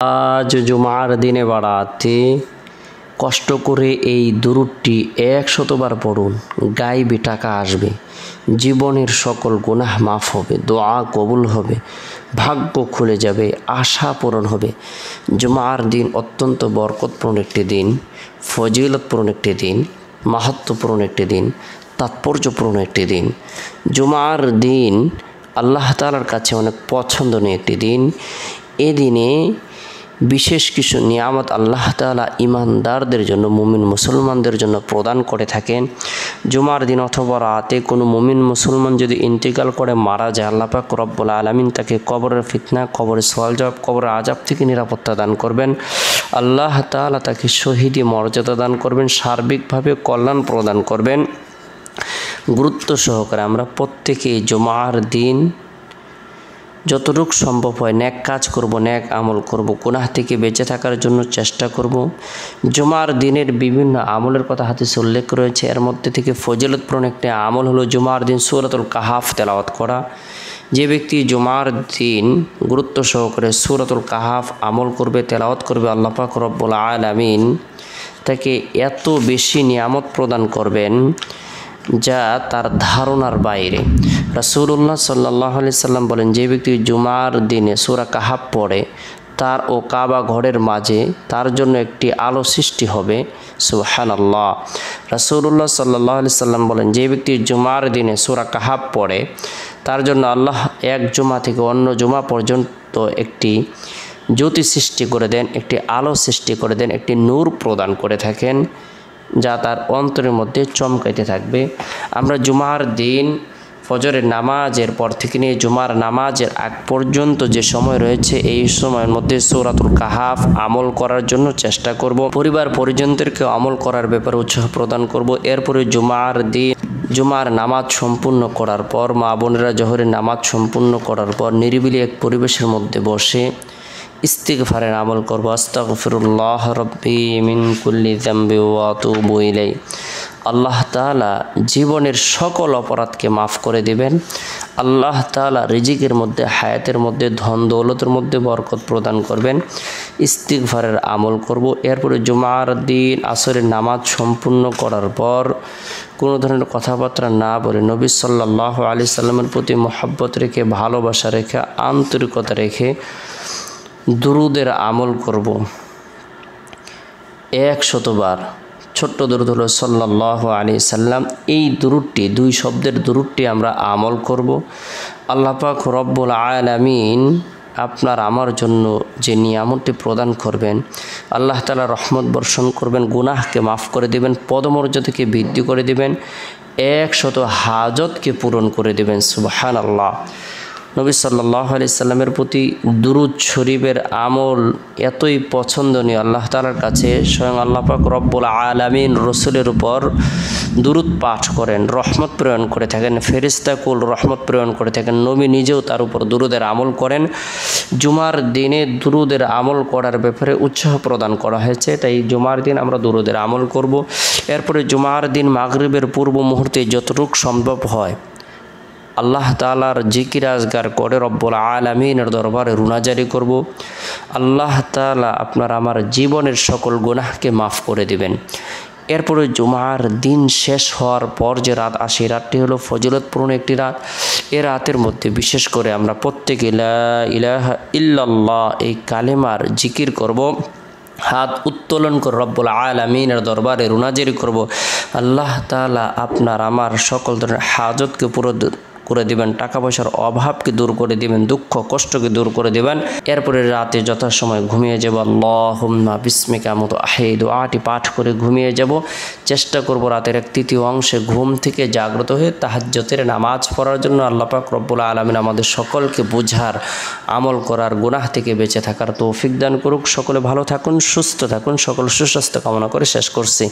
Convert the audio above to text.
আজ জুমার দিনে বাড়াতে কষ্ট করে এই দুরূদটি 100 বার পড়ুন। গায়েবী টাকা আসবে, জীবনের সকল গুনাহ মাফ হবে, দোয়া কবুল হবে, ভাগ্য খুলে যাবে, আশা পূরণ হবে। জুমার দিন অত্যন্ত বরকতপূর্ণ একটি দিন, ফজিলতপূর্ণ একটি দিন, মাহাত্ম্যপূর্ণ একটি দিন, তাৎপর্যপূর্ণ একটি দিন। জুমার দিন আল্লাহ তাআলার কাছে অনেক পছন্দনীয় একটি দিন। এ দিনে বিশেষ কিছু নিয়ামত আল্লাহ তাআলা ইমানদারদের জন্য, মুমিন মুসলমানদের জন্য প্রদান করে থাকেন। জুমার দিন অথবা রাতে কোনো মুমিন মুসলমান যদি ইন্তেকাল করে মারা যায়, আল্লাহ পাক রব্বুল আলামিন তাকে কবরের ফিতনা, কবরের সওয়াল জবাব, কবরের আযাব থেকে নিরাপত্তা দান করবেন। আল্লাহ তাআলা তাকে শহীদি মর্যাদা দান করবেন, সার্বিকভাবে কল্যাণ প্রদান করবেন। গুরুত্ব সহকারে আমরা প্রত্যেকেই জুমার দিন যতটুকু সম্ভব হয় নেক কাজ করব, নেক আমল করব, গুনাহ থেকে বেঁচে থাকার জন্য চেষ্টা করব। জুমার দিনের বিভিন্ন আমলের কথা হাদিসে উল্লেখ রয়েছে। এর মধ্যে থেকে ফজিলতপূর্ণ একটি আমল হলো জুমার দিন সূরাতুল কাহাফ তেলাওয়াত করা। যে ব্যক্তি জুমার দিন গুরুত্ব সহকারে সূরাতুল কাহাফ আমল করবে, তেলাওয়াত করবে, আল্লাহ পাক রব্বুল আলামিন তাকে এত বেশি নিয়ামত প্রদান করবেন যা তার ধারণার বাইরে। রাসূলুল্লাহ সাল্লাল্লাহু আলাইহি সাল্লাম বলেন, যে ব্যক্তি জুমার দিনে সূরা কাহাফ পড়ে তার ও কাবা ঘরের মাঝে তার জন্য একটি আলো সৃষ্টি হবে। সুবহানাল্লাহ। রাসূলুল্লাহ সাল্লাল্লাহু আলাইহি সাল্লাম বলেন, যে ব্যক্তি জুমার দিনে সূরা কাহাফ পড়ে তার জন্য আল্লাহ এক জুমা থেকে অন্য জুমা পর্যন্ত একটি জ্যোতি সৃষ্টি করে দেন, একটি আলো সৃষ্টি করে দেন, একটি নূর প্রদান করে থাকেন যা তার অন্তরের মধ্যে চমকাইতে থাকবে। আমরা জুমার দিন ফজরের নামাজের পর থেকে নিয়ে জুমার নামাজের আগ পর্যন্ত যে সময় রয়েছে, এই সময়ের মধ্যে সূরাতুল কাহাফ আমল করার জন্য চেষ্টা করব। পরিবার পরিজনদেরকে আমল করার ব্যাপারে উৎসাহ প্রদান করব। এরপরে জুমার দিন জুমার নামাজ সম্পূর্ণ করার পর, মা বোনেরা জোহরের নামাজ সম্পূর্ণ করার পর নিরিবিলি এক পরিবেশের মধ্যে বসে ইস্তিগফারের আমল করব। আস্তাগফিরুল্লাহ রাব্বি মিন কুল্লি যামবি ওয়া আতুবু ইলাই। আল্লাহ তাআলা জীবনের সকল অপরাধকে মাফ করে দিবেন। আল্লাহ তাআলা রিজিকের মধ্যে, হায়াতের মধ্যে, ধন দৌলতের মধ্যে বরকত প্রদান করবেন। ইস্তিগফারের আমল করব। এরপরে জুমার দিন আসরের নামাজ সম্পূর্ণ করার পর কোনো ধরনের কথাবার্তা না বলে নবী সাল্লাল্লাহু আলাইহি সাল্লামের প্রতি মহব্বত রেখে, ভালোবাসা রেখে, আন্তরিকতা রেখে দুরুদের আমল করব 100 বার। ছোট্ট দুরুদ হলো সাল্লাল্লাহু আলাইহি সাল্লাম। এই দুরুদটি, 2 শব্দের দুরুদটি আমরা আমল করব। আল্লাহ পাক রব্বুল আলামিন আপনার আমার জন্য যে নিয়ামতটি প্রদান করবেন, আল্লাহ তাআলা রহমত বর্ষণ করবেন, গুনাহকে মাফ করে দেবেন, পদমর্যাদাকে বৃদ্ধি করে দেবেন, 100 হাজতকে পূরণ করে দেবেন। সুবহানাল্লাহ। নবী সাল্লাল্লাহু আলাইহি সাল্লামের প্রতি দুরুদ শরীফের আমল এতই পছন্দনীয় আল্লাহ তাআলার কাছে, স্বয়ং আল্লাহ পাক রব্বুল আলামিন রসুলের উপর দুরুদ পাঠ করেন, রহমত প্রেরণ করে থাকেন, ফেরেশতাকুল রহমত প্রেরণ করে থাকেন। নবী নিজেও তার উপর দুরুদের আমল করেন। জুমার দিনে দুরুদের আমল করার ব্যাপারে উৎসাহ প্রদান করা হয়েছে, তাই জুমার দিন আমরা দুরুদের আমল করব। এরপরে জুমার দিন মাগরিবের পূর্ব মুহূর্তে যতটুকু সম্ভব হয় আল্লাহ তাআলার জিকির আজগার করে রব্বুল আলামিনের দরবারে রুনাজারি করব। আল্লাহ তাআলা আপনার আমার জীবনের সকল গুনাহকে মাফ করে দিবেন। এরপরে জুমার দিন শেষ হওয়ার পর যে রাত আসে, রাতটি হলো ফজিলতপূর্ণ একটি রাত। এ রাতের মধ্যে বিশেষ করে আমরা প্রত্যেকে লা ইলাহা ইল্লাল্লাহ এই কালেমার জিকির করব, হাত উত্তোলন করে রব্বুল আলামিনের দরবারে রুনাজারি করব। আল্লাহ তাআলা আপনার আমার সকল ধরনের হাজতকে পুরো করে দিবেন, টাকা পয়সার অভাবকে দূর করে দিবেন, দুঃখ কষ্টকে দূর করে দিবেন। এরপরে রাতে যথাসময় ঘুমিয়ে যাব। আল্লাহুম্মা বিসমিকা মতো আহে দোয়াটি পাঠ করে ঘুমিয়ে যাব। চেষ্টা করব রাতের 1/3 অংশে ঘুম থেকে জাগ্রত হয়ে তাহাজ্জুদের নামাজ পড়ার জন্য। আল্লাহ পাক রব্বুল আলামিন আমাদের সকলকে বুঝার, আমল করার, গুনাহ থেকে বেঁচে থাকার তৌফিক দান করুক। সকলে ভালো থাকুন, সুস্থ থাকুন। সকল সুস্বাস্থ্য কামনা করে শেষ করছি।